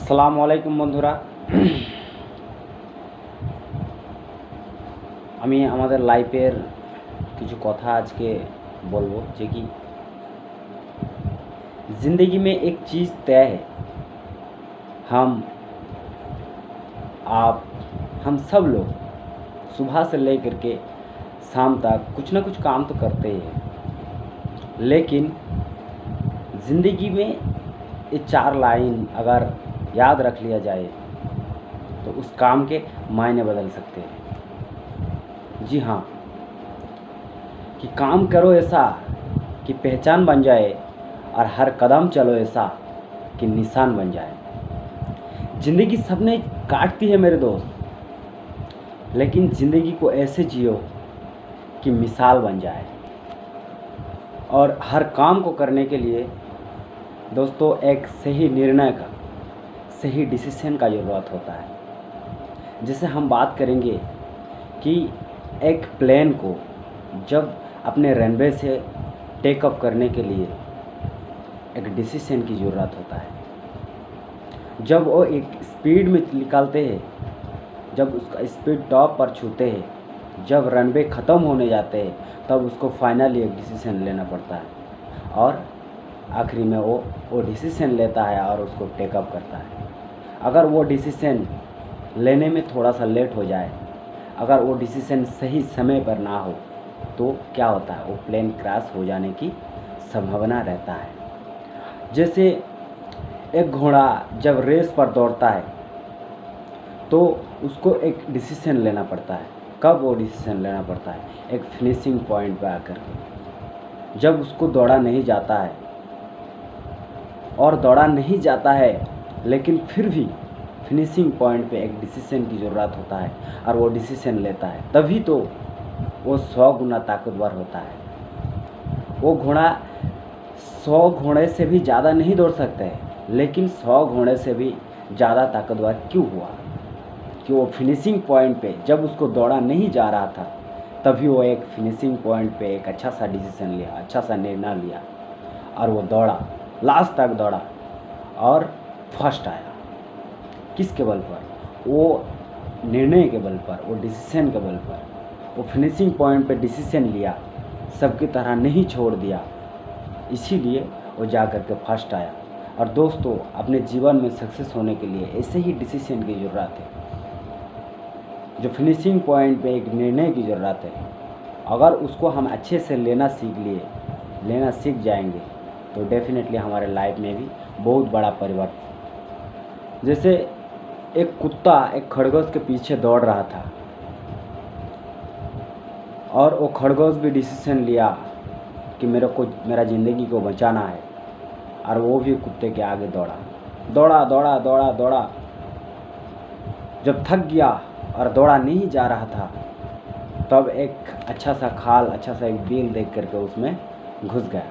আসসালামু আলাইকুম বন্ধুরা। আমি আমাদের লাইফের কিছু কথা আজকে বলবো যে कि ज़िंदगी में एक चीज़ तय है, हम आप हम सब लोग सुबह से लेकर के शाम तक कुछ ना कुछ काम तो करते ही हैं, लेकिन ज़िंदगी में ये 4 लाइन अगर याद रख लिया जाए तो उस काम के मायने बदल सकते हैं। जी हाँ, कि काम करो ऐसा कि पहचान बन जाए और हर कदम चलो ऐसा कि निशान बन जाए। ज़िंदगी सबने काटती है मेरे दोस्त, लेकिन ज़िंदगी को ऐसे जियो कि मिसाल बन जाए। और हर काम को करने के लिए दोस्तों एक सही निर्णय का, सही डिसीजन का ज़रूरत होता है। जैसे हम बात करेंगे कि एक प्लेन को जब अपने रनवे से टेक ऑफ करने के लिए एक डिसीजन की ज़रूरत होता है। जब वो एक स्पीड में निकालते हैं, जब उसका स्पीड टॉप पर छूते हैं, जब रनवे ख़त्म होने जाते हैं, तब उसको फाइनली एक डिसीजन लेना पड़ता है और आखिरी में वो डिसीजन लेता है और उसको टेक अप करता है। अगर वो डिसीजन लेने में थोड़ा सा लेट हो जाए, अगर वो डिसीजन सही समय पर ना हो, तो क्या होता है, वो प्लेन क्रैश हो जाने की संभावना रहता है। जैसे एक घोड़ा जब रेस पर दौड़ता है तो उसको एक डिसीजन लेना पड़ता है। कब वो डिसीजन लेना पड़ता है? एक फिनिशिंग पॉइंट पर आकर के, जब उसको दौड़ा नहीं जाता है और दौड़ा नहीं जाता है, लेकिन फिर भी फिनिशिंग पॉइंट पे एक डिसीजन की ज़रूरत होता है और वो डिसीजन लेता है, तभी तो वो 100 गुना ताकतवर होता है। वो घोड़ा 100 घोड़े से भी ज़्यादा नहीं दौड़ सकते हैं, लेकिन 100 घोड़े से भी ज़्यादा ताकतवर क्यों हुआ? कि वो फिनिशिंग पॉइंट पे जब उसको दौड़ा नहीं जा रहा था, तभी वो एक फिनिशिंग पॉइंट पे एक अच्छा सा डिसीजन लिया, अच्छा सा निर्णय लिया और वो दौड़ा, लास्ट तक दौड़ा और फर्स्ट आया। किसके बल पर? वो निर्णय के बल पर, वो डिसीजन के बल पर, वो फिनिशिंग पॉइंट पे डिसीजन लिया, सबकी तरह नहीं छोड़ दिया, इसीलिए वो जा कर के फर्स्ट आया। और दोस्तों, अपने जीवन में सक्सेस होने के लिए ऐसे ही डिसीजन की ज़रूरत है, जो फिनिशिंग पॉइंट पे एक निर्णय की ज़रूरत है। अगर उसको हम अच्छे से लेना सीख जाएंगे तो डेफिनेटली हमारे लाइफ में भी बहुत बड़ा परिवर्तन। जैसे एक कुत्ता एक खरगोश के पीछे दौड़ रहा था और वो खरगोश भी डिसीजन लिया कि मेरा ज़िंदगी को बचाना है, और वो भी कुत्ते के आगे दौड़ा। जब थक गया और दौड़ा नहीं जा रहा था, तब एक अच्छा सा खाल, अच्छा सा एक बिल देख करके उसमें घुस गया।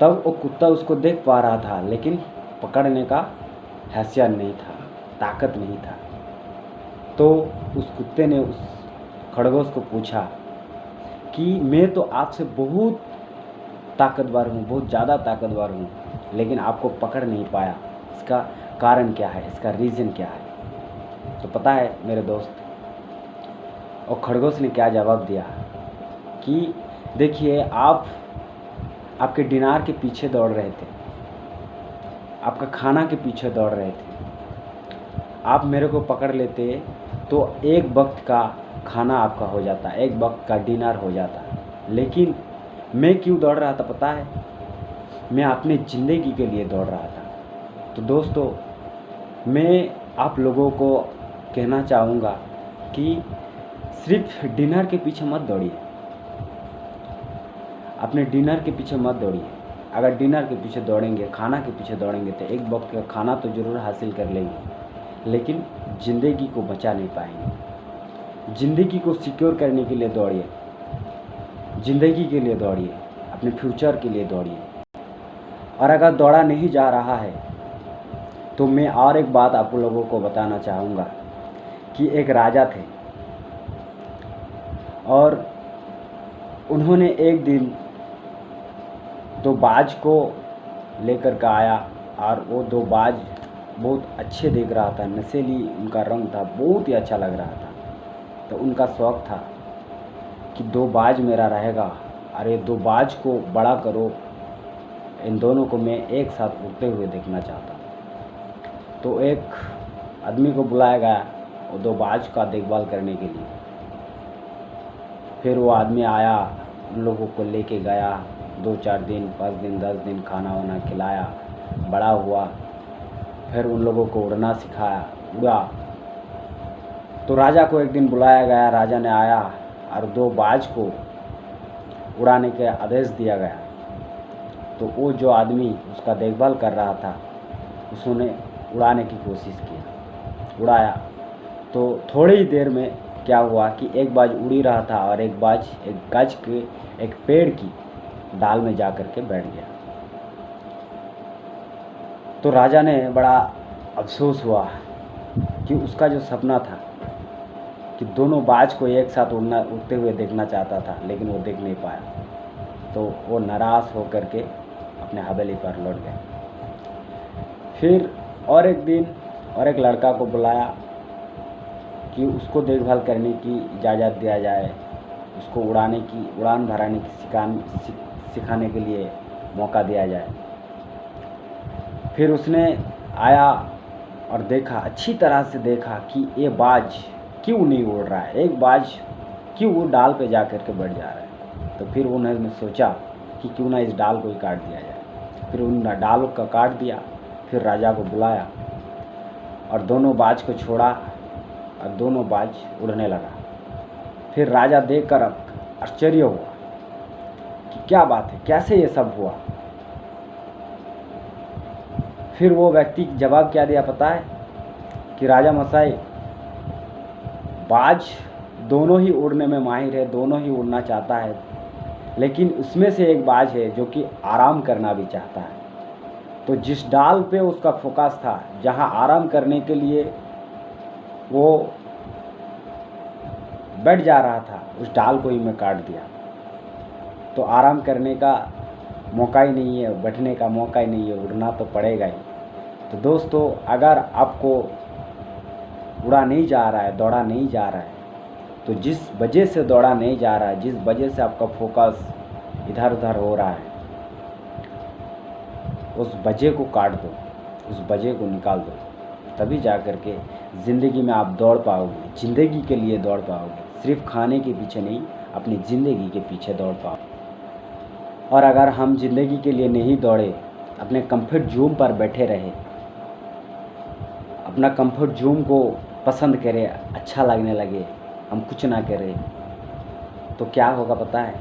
तब वो कुत्ता उसको देख पा रहा था, लेकिन पकड़ने का हैसियत नहीं था, ताकत नहीं था। तो उस कुत्ते ने उस खरगोश को पूछा कि मैं तो आपसे बहुत ताकतवर हूँ, बहुत ज़्यादा ताकतवर हूँ, लेकिन आपको पकड़ नहीं पाया। इसका कारण क्या है? इसका रीज़न क्या है? तो पता है मेरे दोस्त, और खरगोश ने क्या जवाब दिया कि देखिए, आप आपके डिनर के पीछे दौड़ रहे थे, आपका खाना के पीछे दौड़ रहे थे। आप मेरे को पकड़ लेते तो एक वक्त का खाना आपका हो जाता, एक वक्त का डिनर हो जाता। लेकिन मैं क्यों दौड़ रहा था पता है? मैं अपनी ज़िंदगी के लिए दौड़ रहा था। तो दोस्तों, मैं आप लोगों को कहना चाहूँगा कि सिर्फ डिनर के पीछे मत दौड़िए, अपने डिनर के पीछे मत दौड़िए। अगर डिनर के पीछे दौड़ेंगे, खाना के पीछे दौड़ेंगे, तो एक वक्त का खाना तो ज़रूर हासिल कर लेंगे, लेकिन ज़िंदगी को बचा नहीं पाएंगे। ज़िंदगी को सिक्योर करने के लिए दौड़िए, ज़िंदगी के लिए दौड़िए, अपने फ्यूचर के लिए दौड़िए। और अगर दौड़ा नहीं जा रहा है, तो मैं और एक बात आप लोगों को बताना चाहूँगा कि एक राजा थे और उन्होंने एक दिन 2 बाज को लेकर के आया और वो 2 बाज बहुत अच्छे दिख रहा था, नशीली उनका रंग था, बहुत ही अच्छा लग रहा था। तो उनका शौक़ था कि 2 बाज मेरा रहेगा, अरे 2 बाज को बड़ा करो, इन दोनों को मैं एक साथ उड़ते हुए देखना चाहता हूँ। तो एक आदमी को बुलाया गया और 2 बाज का देखभाल करने के लिए। फिर वो आदमी आया, उन लोगों को लेके गया, 2-4 दिन, 5 दिन, 10 दिन खाना वाना खिलाया, बड़ा हुआ। फिर उन लोगों को उड़ना सिखाया, उड़ा। तो राजा को एक दिन बुलाया गया, राजा ने आया और 2 बाज को उड़ाने के आदेश दिया गया। तो वो जो आदमी उसका देखभाल कर रहा था, उसने उड़ाने की कोशिश की, उड़ाया। तो थोड़ी ही देर में क्या हुआ कि एक बाज उड़ ही रहा था और एक बाज एक गज के एक पेड़ की डाल में जा कर के बैठ गया। तो राजा ने बड़ा अफसोस हुआ कि उसका जो सपना था कि दोनों बाज को एक साथ उड़ते हुए देखना चाहता था, लेकिन वो देख नहीं पाया। तो वो नाराज़ होकर के अपने हवेली पर लौट गए। फिर और एक दिन और एक लड़का को बुलाया कि उसको देखभाल करने की इजाज़त दिया जाए, उसको उड़ान भराने की सिखाने के लिए मौका दिया जाए। फिर उसने आया और देखा, अच्छी तरह से देखा कि ये बाज क्यों नहीं उड़ रहा है, एक बाज क्यों वो डाल पे जा कर के बैठ जा रहा है। तो फिर उन्होंने सोचा कि क्यों ना इस डाल को ही काट दिया जाए। फिर उन डाल को काट दिया। फिर राजा को बुलाया और दोनों बाज को छोड़ा और दोनों बाज उड़ने लगा। फिर राजा देखकर आश्चर्य हुआ कि क्या बात है, कैसे ये सब हुआ। फिर वो व्यक्ति जवाब क्या दिया पता है कि राजा मशाई, बाज दोनों ही उड़ने में माहिर है, दोनों ही उड़ना चाहता है, लेकिन उसमें से एक बाज है जो कि आराम करना भी चाहता है। तो जिस डाल पे उसका फोकस था, जहाँ आराम करने के लिए वो बैठ जा रहा था, उस डाल को ही मैं काट दिया। तो आराम करने का मौका ही नहीं है, बैठने का मौका ही नहीं है, उड़ना तो पड़ेगा ही। तो दोस्तों, अगर आपको उड़ा नहीं जा रहा है, दौड़ा नहीं जा रहा है, तो जिस वजह से दौड़ा नहीं जा रहा है, जिस वजह से आपका फोकस इधर उधर हो रहा है, उस वजह को काट दो, उस वजह को निकाल दो, तभी जा कर के ज़िंदगी में आप दौड़ पाओगे, ज़िंदगी के लिए दौड़ पाओगे। सिर्फ खाने के पीछे नहीं, अपनी ज़िंदगी के पीछे दौड़ पाओगे। और अगर हम ज़िंदगी के लिए नहीं दौड़े, अपने कंफर्ट जोन पर बैठे रहे, अपना कंफर्ट जोन को पसंद करें, अच्छा लगने लगे, हम कुछ ना करें, तो क्या होगा पता है।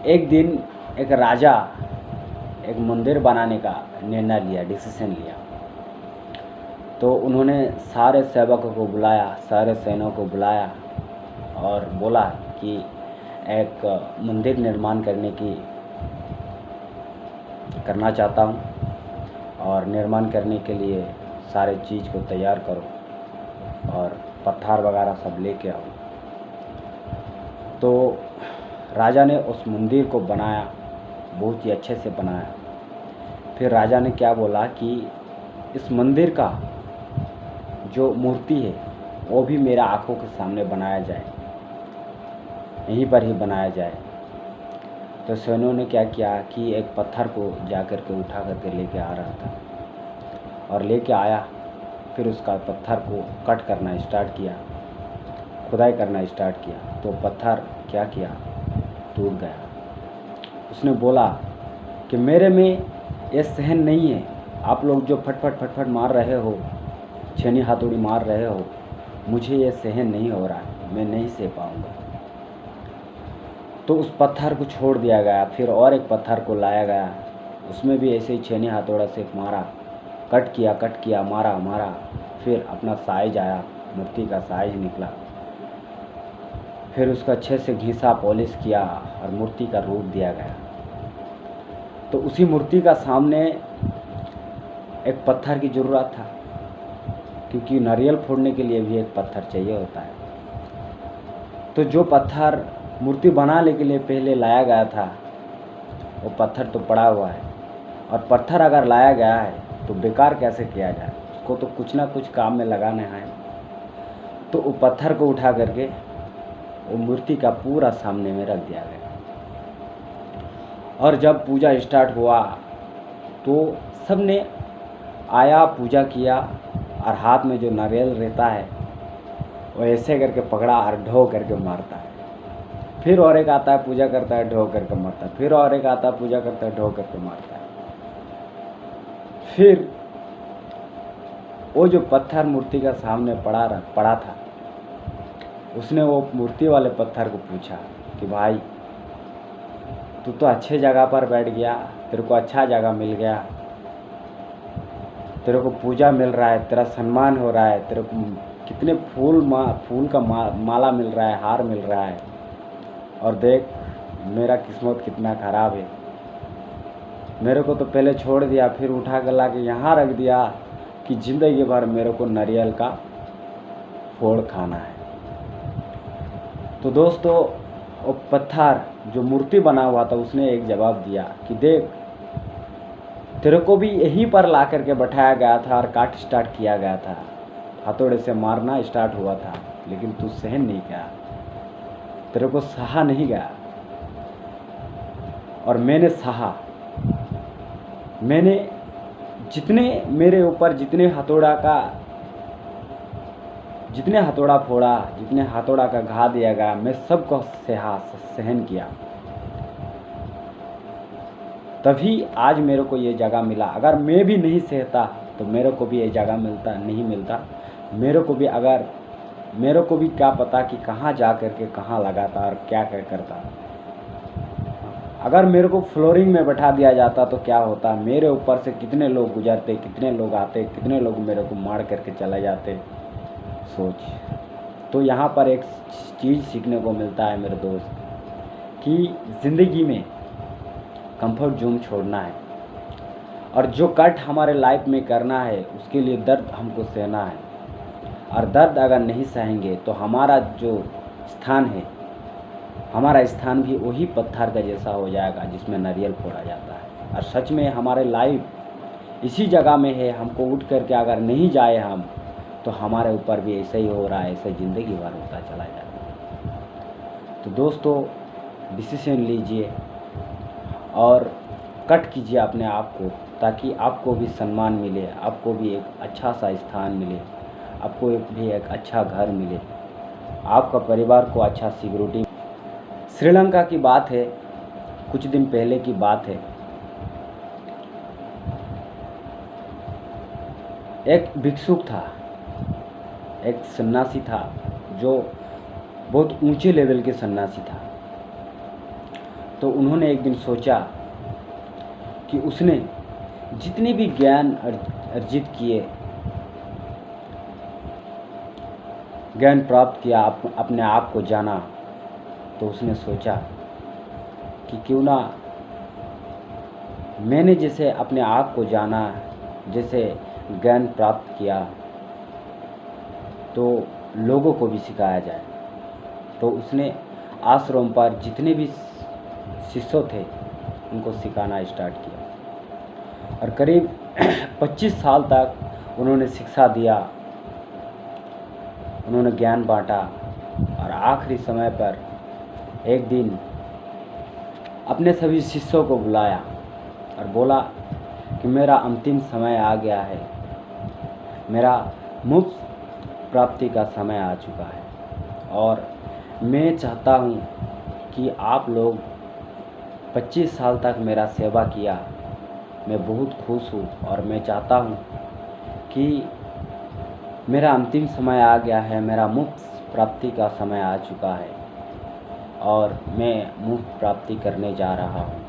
एक दिन एक राजा एक मंदिर बनाने का निर्णय लिया, डिसीजन लिया। तो उन्होंने सारे सेवकों को बुलाया, सारे सैनिकों को बुलाया और बोला कि एक मंदिर निर्माण करना चाहता हूँ, और निर्माण करने के लिए सारे चीज़ को तैयार करो और पत्थर वगैरह सब लेके आओ। तो राजा ने उस मंदिर को बनाया, बहुत ही अच्छे से बनाया। फिर राजा ने क्या बोला कि इस मंदिर का जो मूर्ति है वो भी मेरा आँखों के सामने बनाया जाए, यहीं पर ही बनाया जाए। तो सैनिकों ने क्या किया कि एक पत्थर को जा कर के उठा करके लेके आ रहा था और लेके आया। फिर उसका पत्थर को कट करना स्टार्ट किया, खुदाई करना स्टार्ट किया। तो पत्थर क्या किया, टूट गया। उसने बोला कि मेरे में ये सहन नहीं है, आप लोग जो फटफट मार रहे हो, छेनी हाथौड़ी मार रहे हो, मुझे ये सहन नहीं हो रहा है, मैं नहीं सह पाऊँगा। तो उस पत्थर को छोड़ दिया गया। फिर और एक पत्थर को लाया गया, उसमें भी ऐसे ही छेनी हाथौड़ा से मारा, कट किया, मारा। फिर अपना साइज आया, मूर्ति का साइज निकला। फिर उसका अच्छे से घिसा, पॉलिश किया और मूर्ति का रूप दिया गया। तो उसी मूर्ति का सामने एक पत्थर की ज़रूरत था, क्योंकि नारियल फोड़ने के लिए भी एक पत्थर चाहिए होता है। तो जो पत्थर मूर्ति बनाने के लिए पहले लाया गया था, वो पत्थर तो पड़ा हुआ है, और पत्थर अगर लाया गया है तो बेकार कैसे किया जाए, उसको तो कुछ ना कुछ काम में लगाना है। तो वो पत्थर को उठा करके वो मूर्ति का पूरा सामने में रख दिया गया। और जब पूजा स्टार्ट हुआ तो सबने आया, पूजा किया, और हाथ में जो नारियल रहता है वो ऐसे करके पकड़ा और ढो करके मारता है। फिर और एक आता है, पूजा करता है, ढो करके मारता है। फिर और एक आता है, पूजा करता है, ढो करके मारता है। फिर वो जो पत्थर मूर्ति का सामने पड़ा था, उसने वो मूर्ति वाले पत्थर को पूछा कि भाई तू तो अच्छे जगह पर बैठ गया, तेरे को अच्छा जगह मिल गया, तेरे को पूजा मिल रहा है, तेरा सम्मान हो रहा है, तेरे को कितने फूल का माला मिल रहा है, हार मिल रहा है, और देख मेरा किस्मत कितना ख़राब है। मेरे को तो पहले छोड़ दिया, फिर उठा कर ला के यहाँ रख दिया कि ज़िंदगी भर मेरे को नारियल का फोड़ खाना है। तो दोस्तों, वो पत्थर जो मूर्ति बना हुआ था उसने एक जवाब दिया कि देख, तेरे को भी यहीं पर ला करके बैठाया गया था और काट स्टार्ट किया गया था, हथौड़े से मारना स्टार्ट हुआ था, लेकिन तू सहन नहीं किया, तेरे को सहा नहीं गया। और मैंने सहा। मैंने जितने मेरे ऊपर जितने हथौड़ा फोड़ा, जितने हथौड़ा का घा दिया गया, मैं सबको सहन किया, तभी आज मेरे को ये जगह मिला। अगर मैं भी नहीं सहता तो मेरे को भी ये जगह नहीं मिलता। मेरे को भी क्या पता कि कहाँ जा करके कहाँ लगाता और क्या क्या करता। अगर मेरे को फ्लोरिंग में बैठा दिया जाता तो क्या होता, मेरे ऊपर से कितने लोग गुजरते, कितने लोग आते, कितने लोग मेरे को मार करके चले जाते, सोच। तो यहाँ पर एक चीज़ सीखने को मिलता है मेरे दोस्त, कि ज़िंदगी में कंफर्ट जोन छोड़ना है, और जो कट हमारे लाइफ में करना है उसके लिए दर्द हमको सहना है। और दर्द अगर नहीं सहेंगे तो हमारा जो स्थान है, हमारा स्थान भी वही पत्थर का जैसा हो जाएगा जिसमें नारियल फोड़ा जाता है। और सच में हमारे लाइफ इसी जगह में है। हमको उठ करके अगर नहीं जाए हम, तो हमारे ऊपर भी ऐसा ही हो रहा है, ऐसा ज़िंदगी भर होता चला जाता है। तो दोस्तों, डिसीजन लीजिए और कट कीजिए अपने आप को, ताकि आपको भी सम्मान मिले, आपको भी एक अच्छा सा स्थान मिले, आपको भी एक अच्छा घर मिले, आपका परिवार को अच्छा सिक्योरिटी। श्रीलंका की बात है, कुछ दिन पहले की बात है। एक भिक्षुक था, एक सन्यासी था, जो बहुत ऊंचे लेवल के सन्यासी था। तो उन्होंने एक दिन सोचा कि उसने जितने भी ज्ञान अर्जित किए, ज्ञान प्राप्त किया, अपने आप को जाना, तो उसने सोचा कि क्यों ना मैंने जैसे अपने आप को जाना, जैसे ज्ञान प्राप्त किया, तो लोगों को भी सिखाया जाए। तो उसने आश्रम पर जितने भी शिष्य थे उनको सिखाना स्टार्ट किया, और करीब 25 साल तक उन्होंने शिक्षा दिया, उन्होंने ज्ञान बांटा। और आखिरी समय पर एक दिन अपने सभी शिष्यों को बुलाया और बोला कि मेरा अंतिम समय आ गया है, मेरा मुक्त प्राप्ति का समय आ चुका है, और मैं चाहता हूँ कि आप लोग 25 साल तक मेरा सेवा किया, मैं बहुत खुश हूँ, और मैं चाहता हूँ कि मेरा अंतिम समय आ गया है, मेरा मुक्त प्राप्ति का समय आ चुका है, और मैं मुक्त प्राप्ति करने जा रहा हूँ।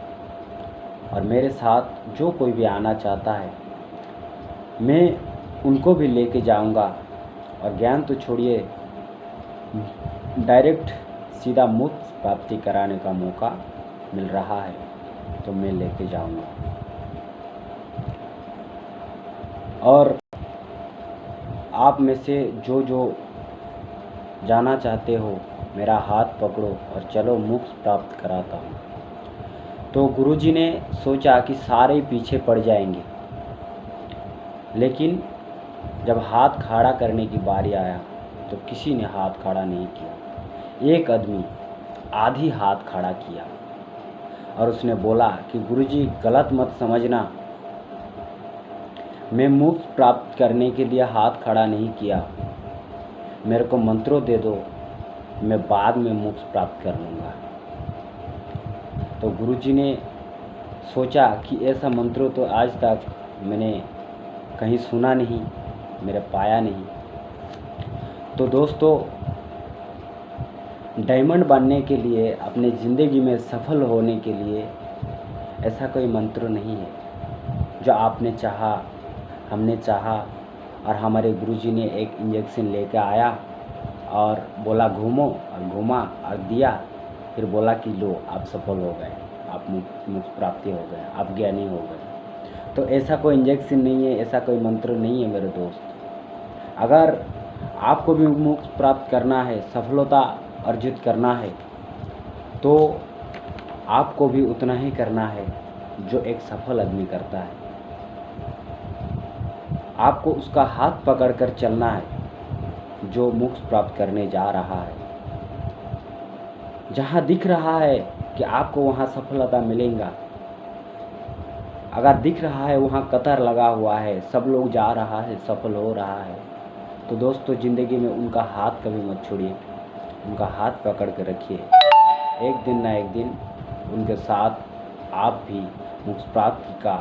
और मेरे साथ जो कोई भी आना चाहता है, मैं उनको भी लेके जाऊँगा। और ज्ञान तो छोड़िए, डायरेक्ट सीधा मुक्त प्राप्ति कराने का मौका मिल रहा है, तो मैं लेके जाऊँगा। और आप में से जो जाना चाहते हो, मेरा हाथ पकड़ो और चलो, मोक्ष प्राप्त कराता हूँ। तो गुरुजी ने सोचा कि सारे पीछे पड़ जाएंगे, लेकिन जब हाथ खड़ा करने की बारी आया तो किसी ने हाथ खड़ा नहीं किया। एक आदमी आधी हाथ खड़ा किया और उसने बोला कि गुरुजी गलत मत समझना, मैं मोक्ष प्राप्त करने के लिए हाथ खड़ा नहीं किया, मेरे को मंत्रों दे दो, मैं बाद में मोक्ष प्राप्त कर लूँगा। तो गुरुजी ने सोचा कि ऐसा मंत्रों तो आज तक मैंने कहीं सुना नहीं, मेरे पाया नहीं। तो दोस्तों, डायमंड बनने के लिए, अपने ज़िंदगी में सफल होने के लिए ऐसा कोई मंत्र नहीं है जो आपने चाहा, हमने चाहा और हमारे गुरुजी ने एक इंजेक्शन लेकर आया और बोला घूमो, और घुमा और दिया, फिर बोला कि लो आप सफल हो गए, आप मोक्ष प्राप्ति हो गए, आप ज्ञानी हो गए। तो ऐसा कोई इंजेक्शन नहीं है, ऐसा कोई मंत्र नहीं है मेरे दोस्त। अगर आपको भी मोक्ष प्राप्त करना है, सफलता अर्जित करना है, तो आपको भी उतना ही करना है जो एक सफल आदमी करता है। आपको उसका हाथ पकड़कर चलना है जो मोक्ष प्राप्त करने जा रहा है। जहाँ दिख रहा है कि आपको वहाँ सफलता मिलेगा, अगर दिख रहा है वहाँ कतार लगा हुआ है, सब लोग जा रहा है, सफल हो रहा है, तो दोस्तों ज़िंदगी में उनका हाथ कभी मत छोड़िए, उनका हाथ पकड़ के रखिए। एक दिन ना एक दिन उनके साथ आप भी मोक्ष प्राप्ति का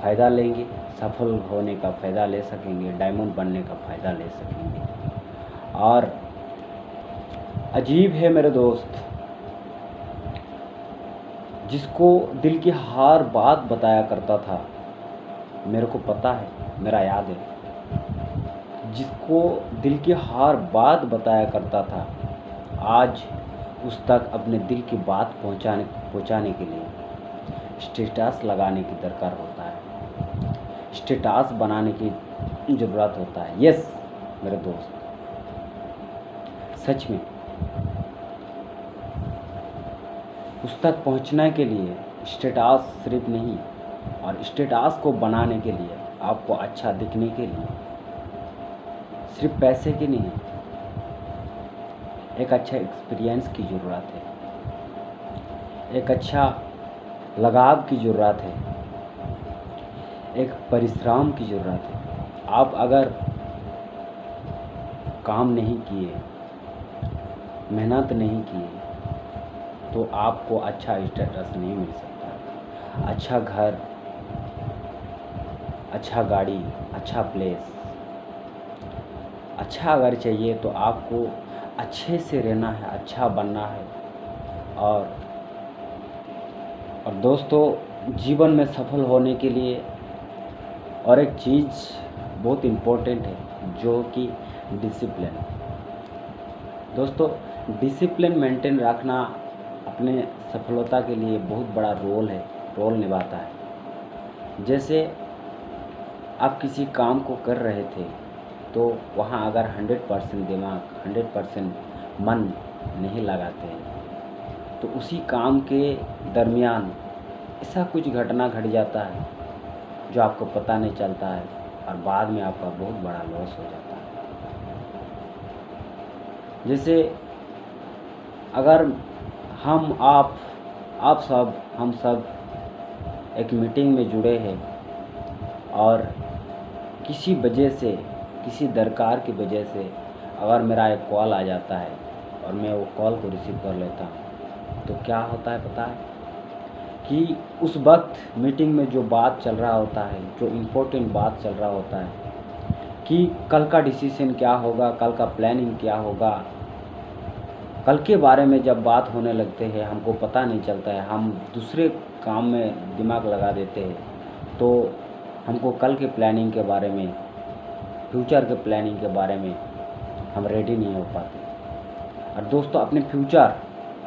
फ़ायदा लेंगे, सफल होने का फ़ायदा ले सकेंगे, डायमंड बनने का फ़ायदा ले सकेंगे। और अजीब है मेरे दोस्त, जिसको दिल की हर बात बताया करता था, मेरे को पता है, मेरा याद है, जिसको दिल की हर बात बताया करता था, आज उस तक अपने दिल की बात पहुंचाने के लिए स्टेटस लगाने की दरकार होता है, स्टेटस बनाने की ज़रूरत होता है। यस मेरे दोस्त, सच में उस तक पहुंचने के लिए स्टेटस सिर्फ नहीं, और स्टेटस को बनाने के लिए, आपको अच्छा दिखने के लिए सिर्फ पैसे की नहीं, एक अच्छा एक्सपीरियंस की ज़रूरत है, एक अच्छा लगाव की ज़रूरत है, एक परिश्रम की ज़रूरत है। आप अगर काम नहीं किए, मेहनत नहीं किए, तो आपको अच्छा स्टेटस नहीं मिल सकता। अच्छा घर, अच्छा गाड़ी, अच्छा प्लेस, अच्छा अगर चाहिए तो आपको अच्छे से रहना है, अच्छा बनना है। और दोस्तों, जीवन में सफल होने के लिए और एक चीज़ बहुत इम्पोर्टेंट है, जो कि डिसिप्लिन। दोस्तों, डिसिप्लिन मेंटेन रखना अपने सफलता के लिए बहुत बड़ा रोल निभाता है। जैसे आप किसी काम को कर रहे थे, तो वहाँ अगर 100% दिमाग, 100% मन नहीं लगाते हैं, तो उसी काम के दरमियान ऐसा कुछ घटना घट जाता है जो आपको पता नहीं चलता है, और बाद में आपका बहुत बड़ा लॉस हो जाता है। जैसे अगर हम सब एक मीटिंग में जुड़े हैं, और किसी वजह से, किसी दरकार की वजह से अगर मेरा एक कॉल आ जाता है और मैं वो कॉल को रिसीव कर लेता हूँ, तो क्या होता है पता है कि उस वक्त मीटिंग में जो बात चल रहा होता है, जो इम्पोर्टेंट बात चल रहा होता है कि कल का डिसीजन क्या होगा, कल का प्लानिंग क्या होगा, कल के बारे में जब बात होने लगते हैं, हमको पता नहीं चलता है, हम दूसरे काम में दिमाग लगा देते हैं, तो हमको कल के प्लानिंग के बारे में, फ्यूचर के प्लानिंग के बारे में हम रेडी नहीं हो पाते। और दोस्तों, अपने फ्यूचर,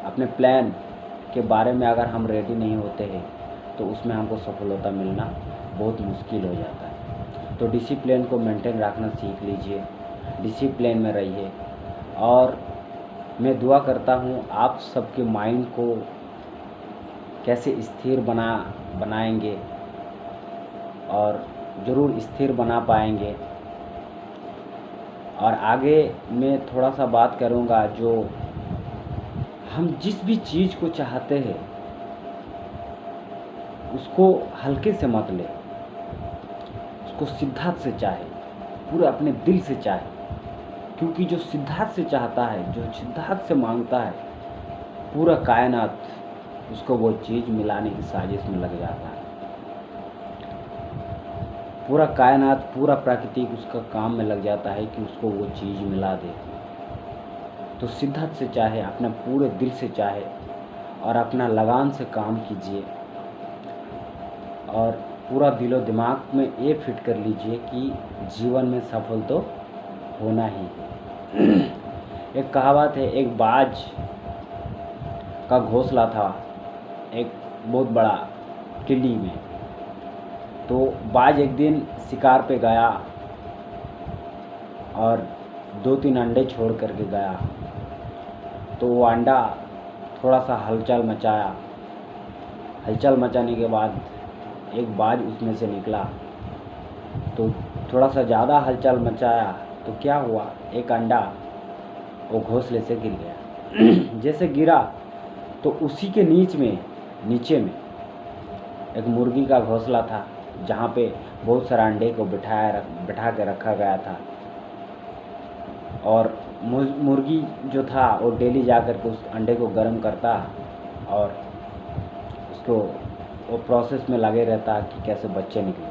अपने प्लान के बारे में अगर हम रेडी नहीं होते हैं, तो उसमें हमको सफलता मिलना बहुत मुश्किल हो जाता है। तो डिसिप्लिन को मेंटेन रखना सीख लीजिए, डिसिप्लिन में रहिए। और मैं दुआ करता हूँ आप सबके माइंड को कैसे स्थिर बनाएंगे और ज़रूर स्थिर बना पाएंगे। और आगे मैं थोड़ा सा बात करूँगा, जो हम जिस भी चीज़ को चाहते हैं उसको हल्के से मत ले, उसको सिद्धार्थ से चाहे, पूरे अपने दिल से चाहे, क्योंकि जो सिद्धार्थ से चाहता है, जो सिद्धार्थ से मांगता है, पूरा कायनात उसको वो चीज़ मिलाने की साजिश में लग जाता है। पूरा कायनात, पूरा प्रकृति उसका काम में लग जाता है कि उसको वो चीज़ मिला दे। तो सिद्धार्थ से चाहे, अपना पूरे दिल से चाहे और अपना लगान से काम कीजिए और पूरा दिलो दिमाग में ये फिट कर लीजिए कि जीवन में सफल तो होना ही है। एक कहावत है, एक बाज का घोंसला था एक बहुत बड़ा टिल्ली में। तो बाज एक दिन शिकार पे गया और 2-3 अंडे छोड़ करके गया। तो वो अंडा थोड़ा सा हलचल मचाया। हलचल मचाने के बाद एक बाज उसमें से निकला। तो थोड़ा सा ज़्यादा हलचल मचाया तो क्या हुआ, एक अंडा वो घोंसले से गिर गया। जैसे गिरा तो उसी के नीचे में एक मुर्गी का घोंसला था, जहाँ पे बहुत सारा अंडे को बिठा के रखा गया था। और मुर्गी जो था वो डेली जा कर के उस अंडे को गर्म करता और उसको वो प्रोसेस में लगे रहता कि कैसे बच्चे निकले।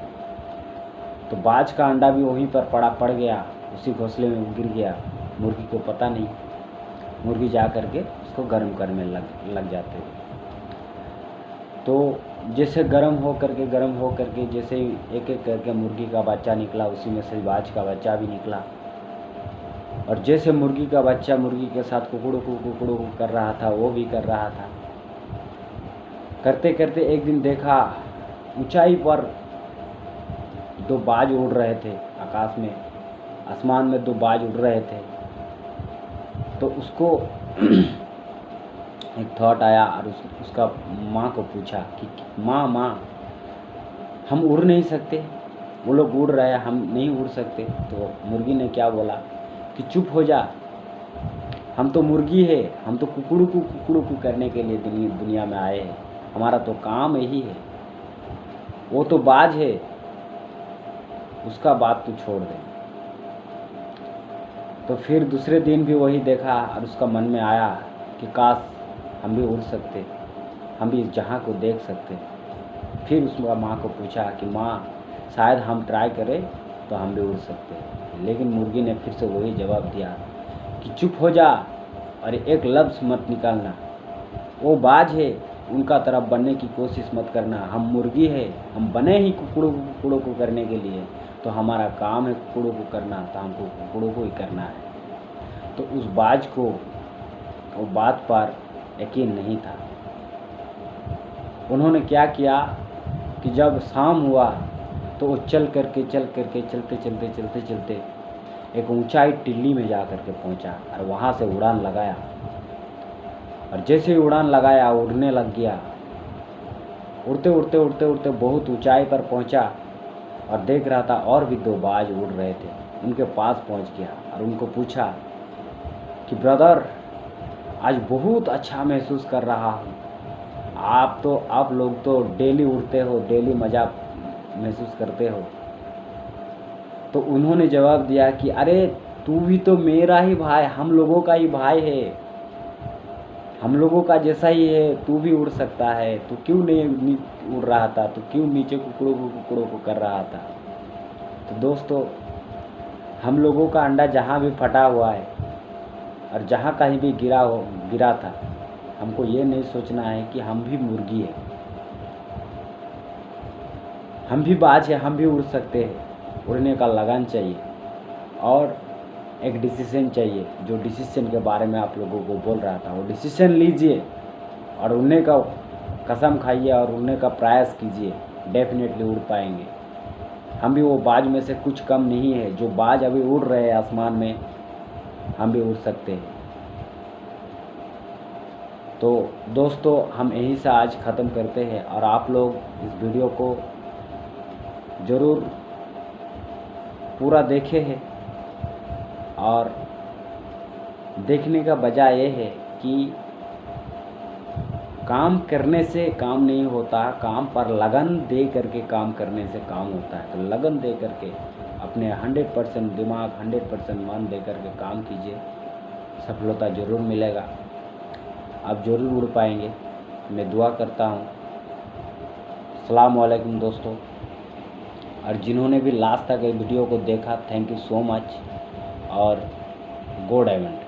तो बाज का अंडा भी वहीं पर पड़ गया, उसी घोंसले में गिर गया। मुर्गी को पता नहीं, मुर्गी जा कर के उसको गर्म करने लग जाते हैं। तो जैसे गर्म हो करके जैसे एक एक करके मुर्गी का बच्चा निकला, उसी में से बाज का बच्चा भी निकला। और जैसे मुर्गी का बच्चा मुर्गी के साथ कुकड़ू कर रहा था, वो भी कर रहा था। करते करते एक दिन देखा ऊंचाई पर 2 बाज उड़ रहे थे, आकाश में, आसमान में 2 बाज उड़ रहे थे। तो उसको एक थॉट आया और उसका माँ को पूछा कि माँ हम उड़ नहीं सकते, वो लोग उड़ रहे हैं, हम नहीं उड़ सकते। तो मुर्गी ने क्या बोला कि चुप हो जा, हम तो मुर्गी है, हम तो कुकड़ू करने के लिए दुनिया में आए हैं, हमारा तो काम यही है। वो तो बाज है, उसका बात तू छोड़ दे। तो फिर दूसरे दिन भी वही देखा और उसका मन में आया कि काश हम भी उड़ सकते, हम भी इस जहाँ को देख सकते। फिर उसका माँ को पूछा कि माँ शायद हम ट्राई करें तो हम भी उड़ सकते। लेकिन मुर्गी ने फिर से वही जवाब दिया कि चुप हो जा और एक लफ्ज़ मत निकालना, वो बाज है, उनका तरफ बनने की कोशिश मत करना। हम मुर्गी है, हम बने ही कुकड़ों को करने के लिए, तो हमारा काम है कुकड़ों को करना, तो हमको कुकड़ों को ही करना है। तो उस बाज को वो बात पर यकीन नहीं था। उन्होंने क्या किया कि जब शाम हुआ तो वो चलते चलते एक ऊंचाई टिल्ली में जा कर के पहुँचा और वहाँ से उड़ान लगाया। और जैसे ही उड़ान लगाया उड़ने लग गया। उड़ते बहुत ऊंचाई पर पहुँचा और देख रहा था और भी 2 बाज उड़ रहे थे। उनके पास पहुँच गया और उनको पूछा कि ब्रदर, आज बहुत अच्छा महसूस कर रहा हूँ, आप लोग तो डेली उड़ते हो, डेली मज़ा महसूस करते हो। तो उन्होंने जवाब दिया कि अरे तू भी तो मेरा ही भाई, हम लोगों का ही भाई है, हम लोगों का जैसा ही है, तू भी उड़ सकता है, तू क्यों नहीं उड़ रहा था, तू क्यों नीचे कुकड़ों को कर रहा था। तो दोस्तों, हम लोगों का अंडा जहाँ भी फटा हुआ है और जहाँ कहीं भी गिरा था, हमको ये नहीं सोचना है कि हम भी मुर्गी है, हम भी बाज है, हम भी उड़ सकते हैं। उड़ने का लगन चाहिए और एक डिसीजन चाहिए। जो डिसीजन के बारे में आप लोगों को बोल रहा था, वो डिसीजन लीजिए और उड़ने का कसम खाइए और उड़ने का प्रयास कीजिए, डेफिनेटली उड़ पाएंगे। हम भी वो बाज में से कुछ कम नहीं है। जो बाज अभी उड़ रहे हैं आसमान में, हम भी उड़ सकते हैं। तो दोस्तों हम यहीं से आज ख़त्म करते हैं, और आप लोग इस वीडियो को ज़रूर पूरा देखे हैं। और देखने का वजह ये है कि काम करने से काम नहीं होता, काम पर लगन दे करके काम करने से काम होता है। तो लगन दे करके अपने 100% दिमाग, 100% मन दे करके काम कीजिए, सफलता ज़रूर मिलेगा, आप ज़रूर उड़ पाएंगे। मैं दुआ करता हूँ। अस्सलाम वालेकुम दोस्तों, और जिन्होंने भी लास्ट तक ये वीडियो को देखा, थैंक यू सो मच, और गो डायमंड।